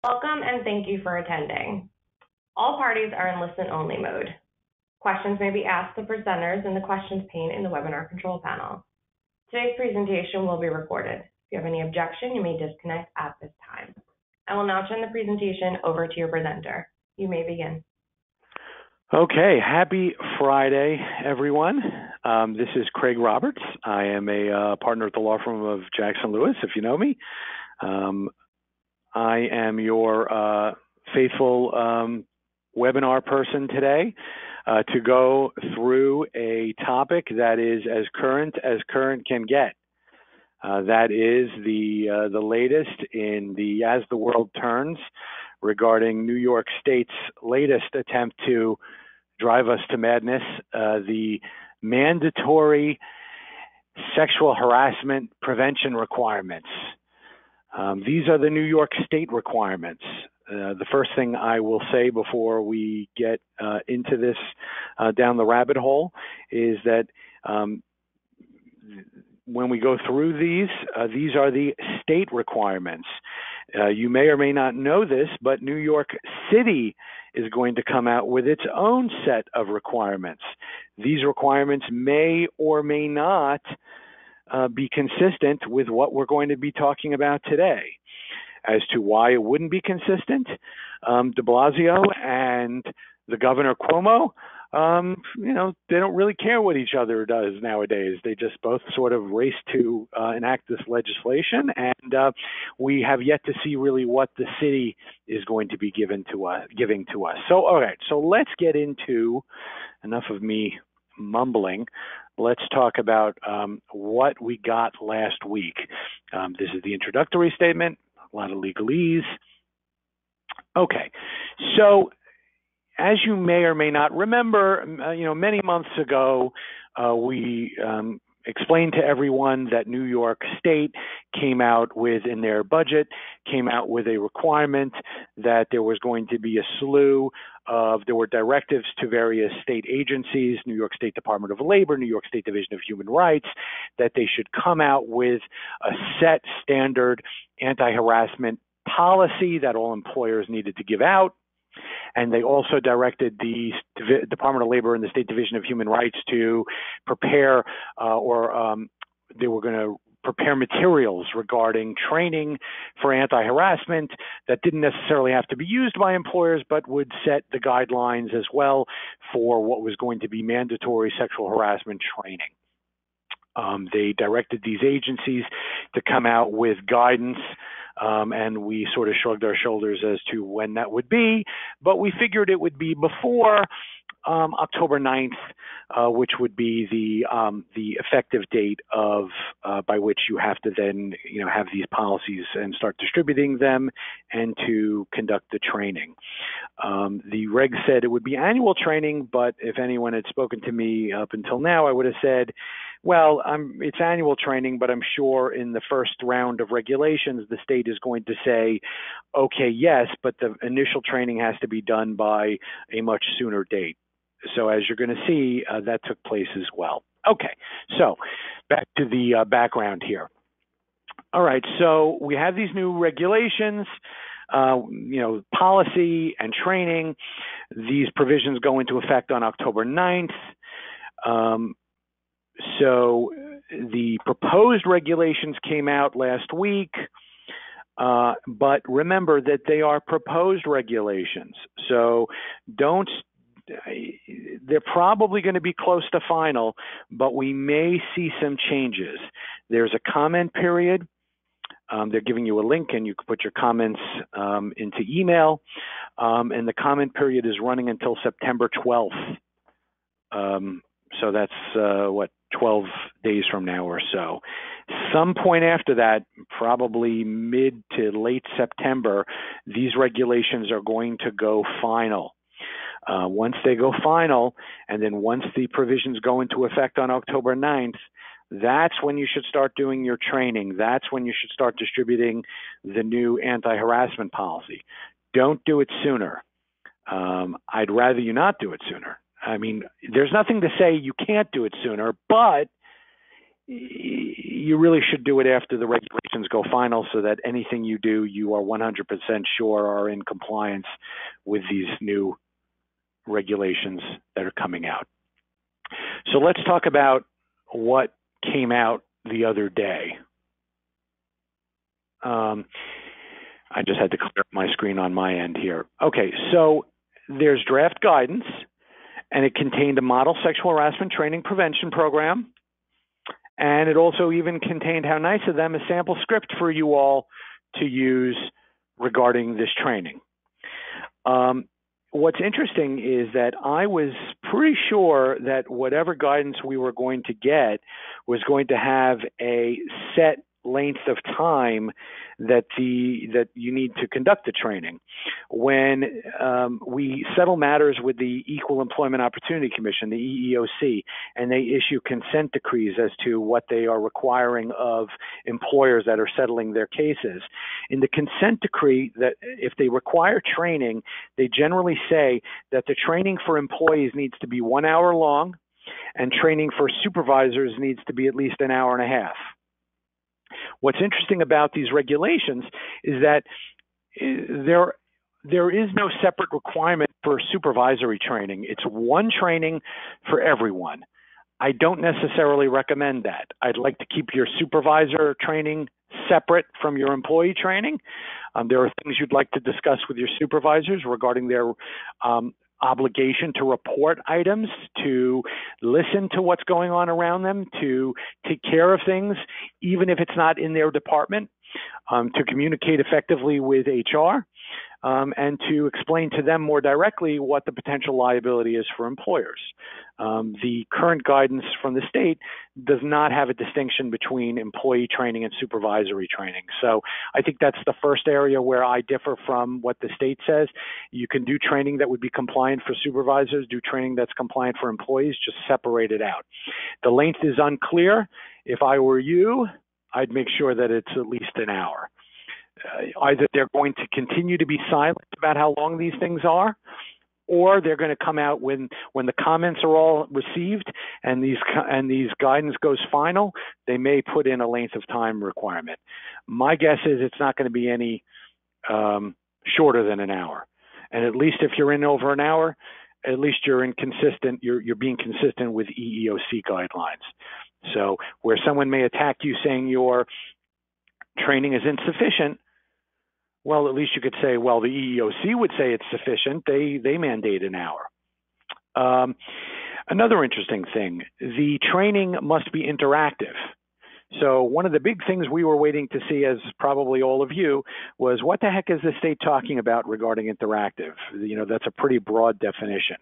Welcome and thank you for attending. All parties are in listen-only mode. Questions may be asked the presenters in the questions pane in the webinar control panel. Today's presentation will be recorded. If you have any objection, you may disconnect at this time. I will now turn the presentation over to your presenter. You may begin. Okay, happy Friday, everyone. This is Craig Roberts. I am a partner at the law firm of Jackson Lewis, if you know me. I am your faithful webinar person today to go through a topic that is as current can get. That is the latest in the As the World Turns regarding New York State's latest attempt to drive us to madness, the mandatory sexual harassment prevention requirements. These are the New York State requirements. The first thing I will say before we get into this down the rabbit hole is that when we go through these are the state requirements. You may or may not know this, but New York City is going to come out with its own set of requirements. These requirements may or may not be consistent with what we're going to be talking about today. As to why it wouldn't be consistent, de Blasio and the Governor Cuomo, they don't really care what each other does nowadays. They just both sort of race to enact this legislation, and we have yet to see really what the city is going to be giving to us. So, all right, so let's get into, enough of me mumbling, let's talk about what we got last week. This is the introductory statement, a lot of legalese. Okay, so as you may or may not remember, many months ago, we explained to everyone that New York State came out with, in their budget, came out with a requirement that there was going to be a slew of, there were directives to various state agencies, New York State Department of Labor, New York State Division of Human Rights, that they should come out with a set standard anti-harassment policy that all employers needed to give out. And they also directed the Department of Labor and the State Division of Human Rights to prepare they were going to prepare materials regarding training for anti-harassment that didn't necessarily have to be used by employers, but would set the guidelines as well for what was going to be mandatory sexual harassment training. They directed these agencies to come out with guidance, and we sort of shrugged our shoulders as to when that would be, but we figured it would be before October 9th, which would be the effective date of by which you have to then have these policies and start distributing them and to conduct the training. The reg said it would be annual training, but if anyone had spoken to me up until now, I would have said, well, it's annual training, but I'm sure in the first round of regulations, the state is going to say, okay, yes, but the initial training has to be done by a much sooner date. So as you're going to see, that took place as well. Okay, so back to the background here. All right, so we have these new regulations, policy and training. These provisions go into effect on October 9th. So the proposed regulations came out last week, but remember that they are proposed regulations. So they're probably going to be close to final, but we may see some changes. There's a comment period. They're giving you a link and you can put your comments into email. And the comment period is running until September 12th. So that's 12 days from now or so. Some point after that, probably mid to late September, these regulations are going to go final. Once they go final, and then once the provisions go into effect on October 9th, that's when you should start doing your training. That's when you should start distributing the new anti-harassment policy. Don't do it sooner. I'd rather you not do it sooner. I mean, there's nothing to say you can't do it sooner, but you really should do it after the regulations go final so that anything you do, you are 100% sure are in compliance with these new regulations that are coming out. So let's talk about what came out the other day. I just had to clear up my screen on my end here. Okay, so there's draft guidance, and it contained a model sexual harassment training prevention program. And it also even contained, how nice of them, a sample script for you all to use regarding this training. What's interesting is that I was pretty sure that whatever guidance we were going to get was going to have a set length of time that you need to conduct the training. When we settle matters with the Equal Employment Opportunity Commission, the EEOC, and they issue consent decrees as to what they are requiring of employers that are settling their cases. In the consent decree, that if they require training, they generally say that the training for employees needs to be 1 hour long, and training for supervisors needs to be at least an hour and a half. What's interesting about these regulations is that there is no separate requirement for supervisory training. It's one training for everyone. I don't necessarily recommend that. I'd like to keep your supervisor training separate from your employee training. There are things you'd like to discuss with your supervisors regarding their obligation to report items, to listen to what's going on around them, to take care of things, even if it's not in their department, to communicate effectively with HR, and to explain to them more directly what the potential liability is for employers. The current guidance from the state does not have a distinction between employee training and supervisory training. So I think that's the first area where I differ from what the state says. You can do training that would be compliant for supervisors, do training that's compliant for employees, just separate it out. The length is unclear. If I were you, I'd make sure that it's at least an hour. Either they're going to continue to be silent about how long these things are, or they're going to come out when the comments are all received and these guidance goes final, they may put in a length of time requirement. My guess is it's not going to be any shorter than an hour. And at least if you're in over an hour, at least you're being consistent with EEOC guidelines. So where someone may attack you saying your training is insufficient, well, at least you could say, well, the EEOC would say it's sufficient. They mandate an hour. Another interesting thing, the training must be interactive. So one of the big things we were waiting to see, as probably all of you, was what the heck is the state talking about regarding interactive? You know, that's a pretty broad definition.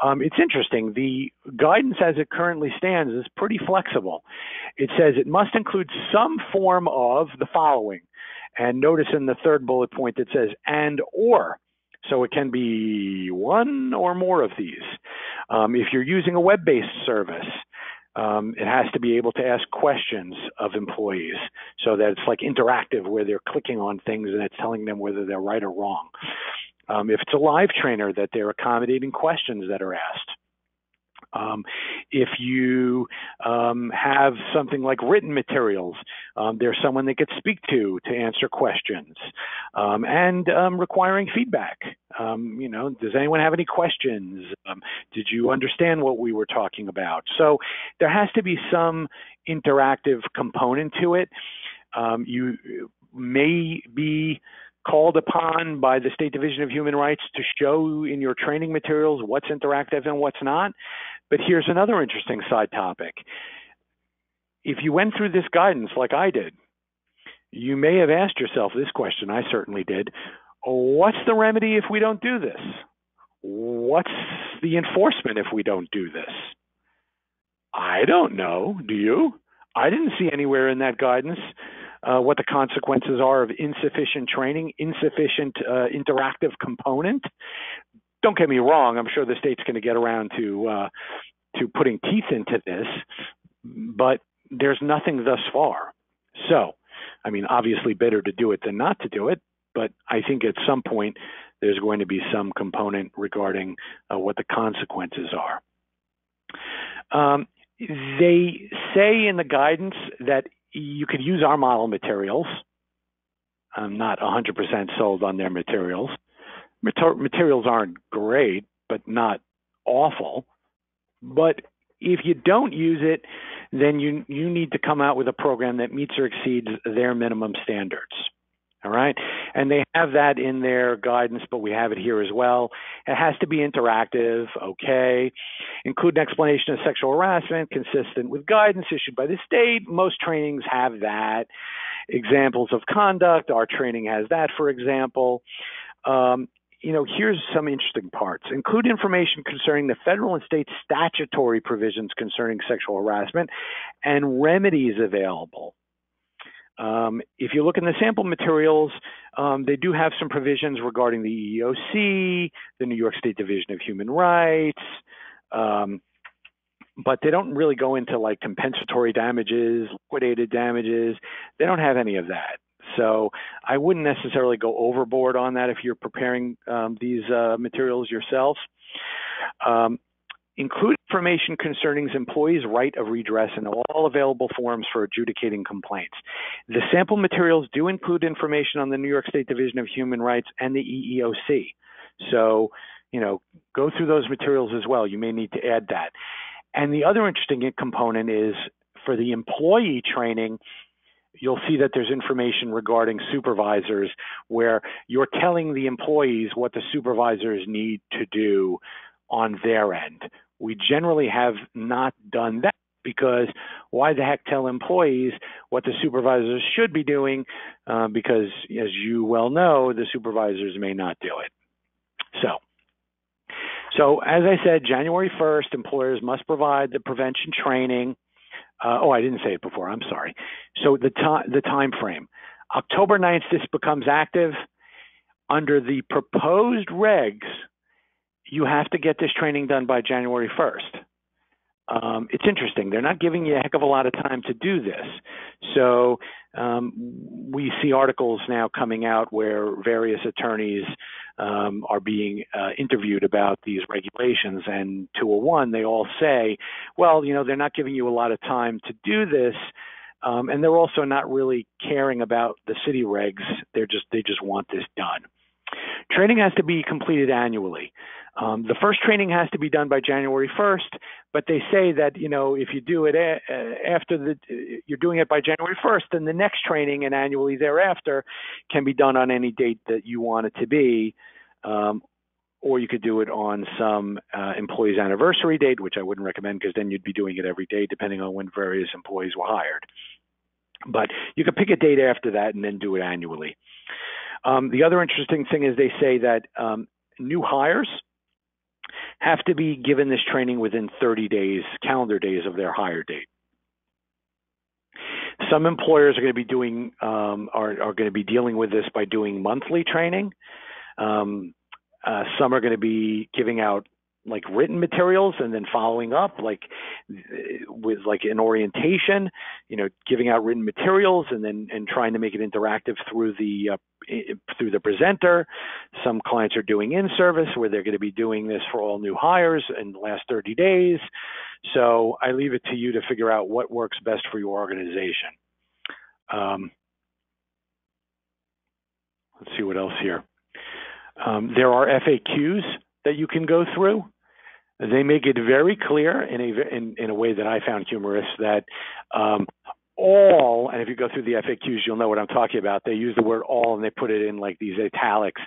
It's interesting. The guidance as it currently stands is pretty flexible. It says it must include some form of the following. And notice in the third bullet point, it says and or. So it can be one or more of these. If you're using a web-based service, it has to be able to ask questions of employees so that it's like interactive where they're clicking on things and it's telling them whether they're right or wrong. If it's a live trainer, that they're accommodating questions that are asked. If you have something like written materials, there's someone they could speak to answer questions, and requiring feedback. You know, does anyone have any questions? Did you understand what we were talking about? So there has to be some interactive component to it. You may be called upon by the State Division of Human Rights to show in your training materials what's interactive and what's not. But here's another interesting side topic. If you went through this guidance like I did, you may have asked yourself this question, I certainly did, what's the remedy if we don't do this? What's the enforcement if we don't do this? I don't know, do you? I didn't see anywhere in that guidance what the consequences are of insufficient training, insufficient interactive component. Don't get me wrong, I'm sure the state's going to get around to putting teeth into this, but there's nothing thus far. So, I mean, obviously better to do it than not to do it, but I think at some point there's going to be some component regarding what the consequences are. They say in the guidance that you could use our model materials. I'm not 100% sold on their materials. Materials aren't great, but not awful. But if you don't use it, then you need to come out with a program that meets or exceeds their minimum standards. All right. And they have that in their guidance, but we have it here as well. It has to be interactive. Okay. Include an explanation of sexual harassment consistent with guidance issued by the state. Most trainings have that. Examples of conduct. Our training has that, for example. Here's some interesting parts. Include information concerning the federal and state statutory provisions concerning sexual harassment and remedies available. If you look in the sample materials, they do have some provisions regarding the EEOC, the New York State Division of Human Rights, but they don't really go into like compensatory damages, liquidated damages. They don't have any of that. So I wouldn't necessarily go overboard on that if you're preparing these materials yourselves. Include information concerning employees' right of redress in all available forms for adjudicating complaints. The sample materials do include information on the New York State Division of Human Rights and the EEOC. So, go through those materials as well. You may need to add that. And the other interesting component is for the employee training, you'll see that there's information regarding supervisors where you're telling the employees what the supervisors need to do on their end. We generally have not done that because why the heck tell employees what the supervisors should be doing? Because as you well know, the supervisors may not do it. So as I said, January 1st, employers must provide the prevention training. I didn't say it before. I'm sorry. So the time frame, October 9th, this becomes active. Under the proposed regs, you have to get this training done by January 1st. It's interesting. They're not giving you a heck of a lot of time to do this. So we see articles now coming out where various attorneys are being interviewed about these regulations. And 201, they all say, well, they're not giving you a lot of time to do this. And they're also not really caring about the city regs. They just want this done. Training has to be completed annually. The first training has to be done by January 1st, but they say that, if you do it you're doing it by January 1st, then the next training and annually thereafter can be done on any date that you want it to be, or you could do it on some employee's anniversary date, which I wouldn't recommend because then you'd be doing it every day depending on when various employees were hired. But you could pick a date after that and then do it annually. The other interesting thing is they say that new hires have to be given this training within 30 days, calendar days of their hire date. Some employers are going to be doing are going to be dealing with this by doing monthly training. Some are going to be giving out like written materials and then following up with an orientation, giving out written materials and trying to make it interactive through the presenter. Some clients are doing in-service where they're going to be doing this for all new hires in the last 30 days. So I leave it to you to figure out what works best for your organization. Let's see what else here. There are FAQs that you can go through. They make it very clear in a way that I found humorous that all, and if you go through the FAQs, you'll know what I'm talking about. They use the word all and they put it in like these italics.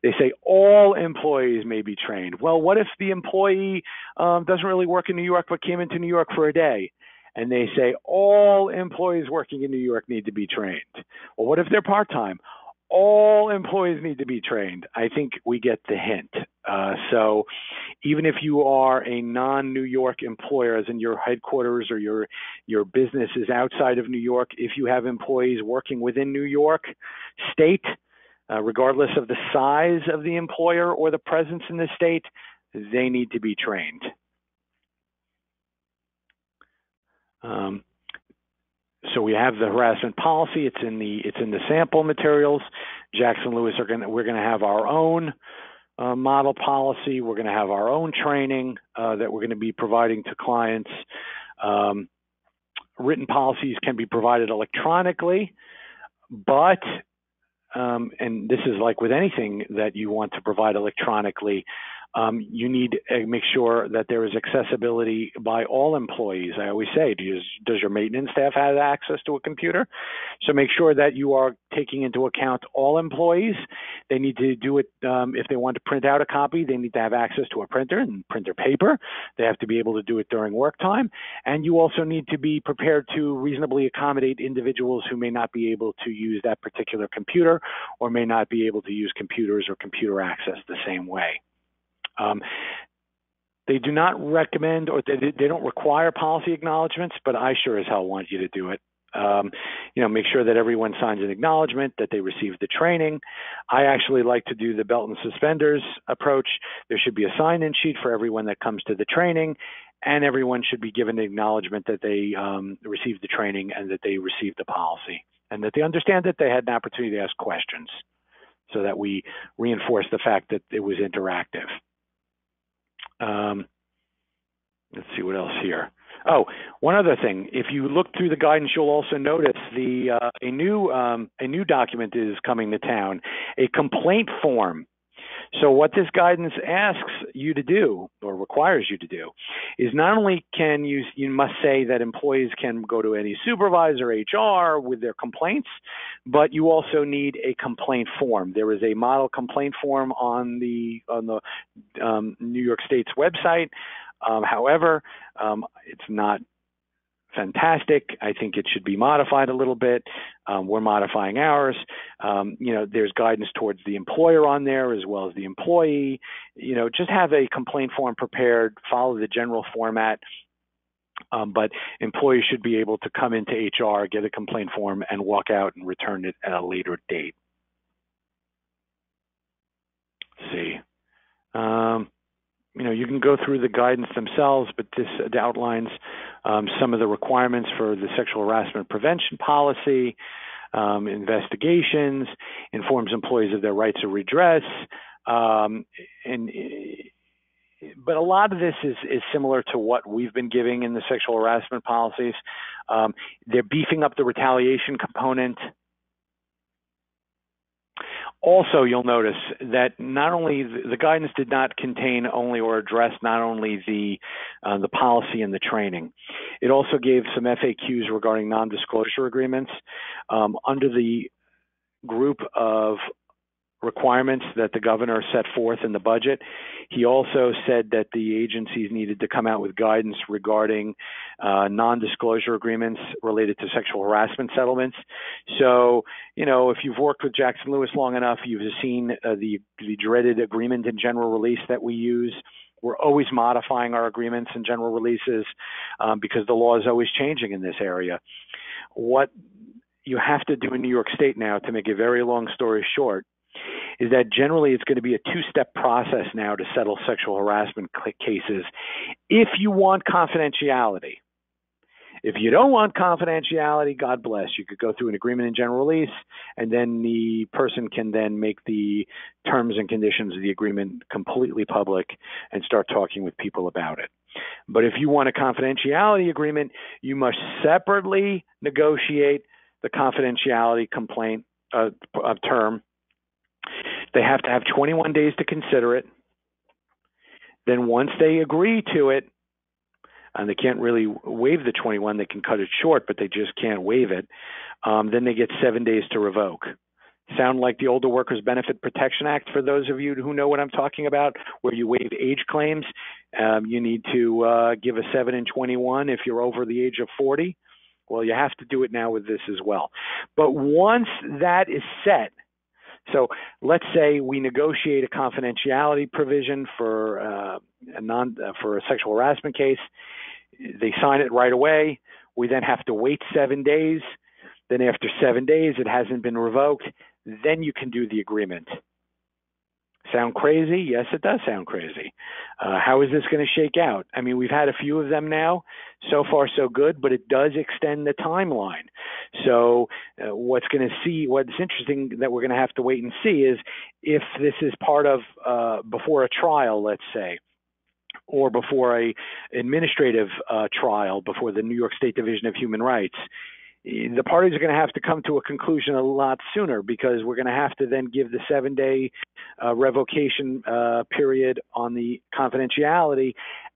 They say all employees may be trained. Well, what if the employee doesn't really work in New York but came into New York for a day? And they say all employees working in New York need to be trained. Well, what if they're part-time? All employees need to be trained. I think we get the hint. So even if you are a non-New York employer, as in your headquarters or your business is outside of New York, if you have employees working within New York State, regardless of the size of the employer or the presence in the state, they need to be trained. So we have the harassment policy. It's in the sample materials. Jackson Lewis we're going to have our own model policy. We're going to have our own training that we're going to be providing to clients. Written policies can be provided electronically, but and this is like with anything that you want to provide electronically, you need to make sure that there is accessibility by all employees. I always say, does your maintenance staff have access to a computer? So make sure that you are taking into account all employees. They need to do it, if they want to print out a copy, they need to have access to a printer and printer paper. They have to be able to do it during work time. And you also need to be prepared to reasonably accommodate individuals who may not be able to use that particular computer or may not be able to use computers or computer access the same way. They do not recommend or they don't require policy acknowledgments, but I sure as hell want you to do it. Make sure that everyone signs an acknowledgement that they received the training. I actually like to do the belt and suspenders approach. There should be a sign-in sheet for everyone that comes to the training, and everyone should be given an acknowledgement that they received the training and that they received the policy and that they understand that they had an opportunity to ask questions so that we reinforce the fact that it was interactive. Let's see what else here. Oh, one other thing. If you look through the guidance, you'll also notice a new document is coming to town, a complaint form. So what this guidance asks you to do, or requires you to do, is not only can you must say that employees can go to any supervisor, HR, with their complaints, but you also need a complaint form. There is a model complaint form on the New York State's website. However, it's not fantastic. I think it should be modified a little bit. We're modifying ours. There's guidance towards the employer on there as well as the employee. Just have a complaint form prepared, follow the general format. But employees should be able to come into HR, get a complaint form, and walk out and return it at a later date. Let's see. You can go through the guidance themselves, but this outlines some of the requirements for the sexual harassment prevention policy, investigations, informs employees of their rights of redress, but a lot of this is similar to what we've been giving in the sexual harassment policies. They're beefing up the retaliation component. Also, you'll notice that not only the guidance did not contain only or address not only the policy and the training, it also gave some FAQs regarding non-disclosure agreements. Under the group of requirements that the governor set forth in the budget, he also said that the agencies needed to come out with guidance regarding non-disclosure agreements related to sexual harassment settlements. So, if you've worked with Jackson Lewis long enough, you've seen the dreaded agreement and general release that we use. We're always modifying our agreements and general releases because the law is always changing in this area. What you have to do in New York State now, to make a very long story short, is that generally it's going to be a two-step process now to settle sexual harassment cases if you want confidentiality. If you don't want confidentiality, God bless. You could go through an agreement and general release, and then the person can then make the terms and conditions of the agreement completely public and start talking with people about it. But if you want a confidentiality agreement, you must separately negotiate the confidentiality complaint term. They have to have 21 days to consider it. Then once they agree to it, and they can't really waive the 21, they can cut it short, but they just can't waive it. Then they get 7 days to revoke. Sound like the Older Workers Benefit Protection Act for those of you who know what I'm talking about, where you waive age claims. You need to give a 7 and 21 if you're over the age of 40. Well, you have to do it now with this as well. But once that is set, so let's say we negotiate a confidentiality provision for a sexual harassment case. They sign it right away. We then have to wait 7 days. Then after 7 days, it hasn't been revoked. Then you can do the agreement. Sound crazy? Yes, it does sound crazy. How is this going to shake out? I mean, we've had a few of them now. So far, so good, but it does extend the timeline. So what's interesting that we're going to have to wait and see is if this is part of before a trial, let's say, or before a administrative trial before the New York State Division of Human Rights, the parties are going to have to come to a conclusion a lot sooner, because we're going to have to then give the 7-day revocation period on the confidentiality,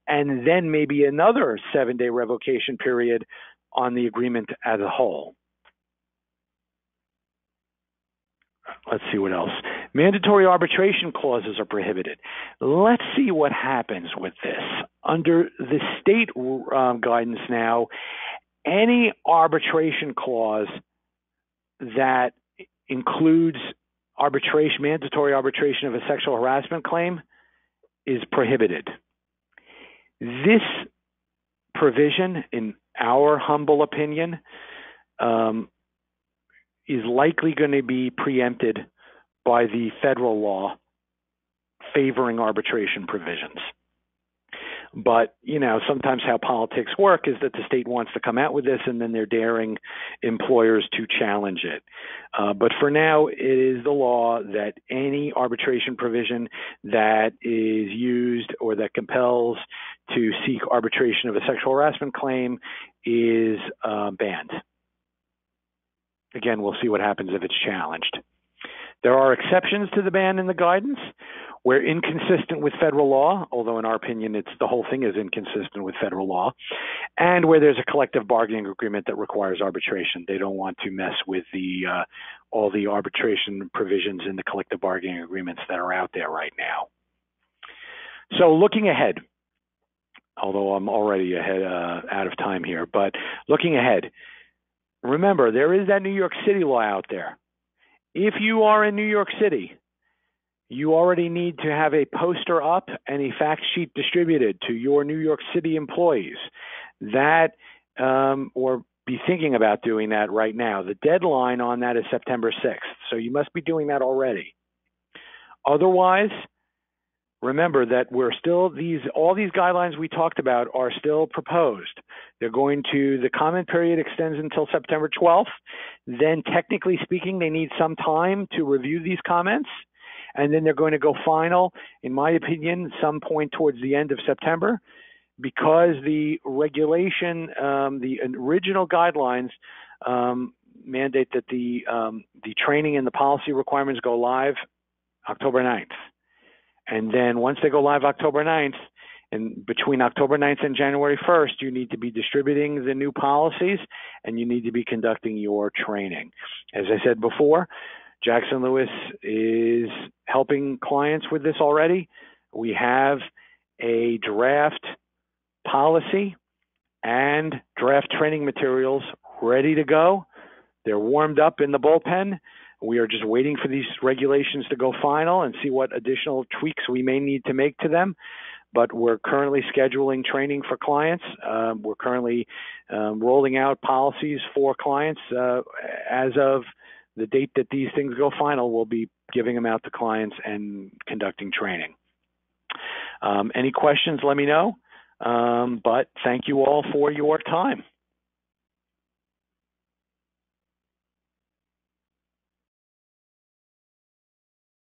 and then maybe another 7-day revocation period on the agreement as a whole. Let's see what else. Mandatory arbitration clauses are prohibited. Let's see what happens with this. Under the state guidance now, any arbitration clause that includes arbitration, mandatory arbitration of a sexual harassment claim, is prohibited. This provision, in our humble opinion, is likely going to be preempted by the federal law favoring arbitration provisions. But, you know, sometimes how politics work is that the state wants to come out with this, and then they're daring employers to challenge it. But for now, it is the law that any arbitration provision that is used or that compels to seek arbitration of a sexual harassment claim is banned. Again, we'll see what happens if it's challenged. There are exceptions to the ban in the guidance where inconsistent with federal law, although in our opinion, the whole thing is inconsistent with federal law, and where there's a collective bargaining agreement that requires arbitration. They don't want to mess with all the arbitration provisions in the collective bargaining agreements that are out there right now. So looking ahead, although I'm already out of time here, but looking ahead, remember, there is that New York City law out there. If you are in New York City, you already need to have a poster up and a fact sheet distributed to your New York City employees. That, or be thinking about doing that right now. The deadline on that is September 6th, so you must be doing that already. Otherwise, remember that all these guidelines we talked about are still proposed. The comment period extends until September 12th. Then technically speaking, they need some time to review these comments. And then they're going to go final, in my opinion, some point towards the end of September, because the regulation, the original guidelines mandate that the training and the policy requirements go live October 9th. And then once they go live October 9th, and between October 9th and January 1st, you need to be distributing the new policies, and you need to be conducting your training. As I said before, Jackson Lewis is helping clients with this already. We have a draft policy and draft training materials ready to go. They're warmed up in the bullpen. We are just waiting for these regulations to go final and see what additional tweaks we may need to make to them. But we're currently scheduling training for clients. We're currently rolling out policies for clients. As of the date that these things go final, we'll be giving them out to clients and conducting training. Any questions, let me know. But thank you all for your time.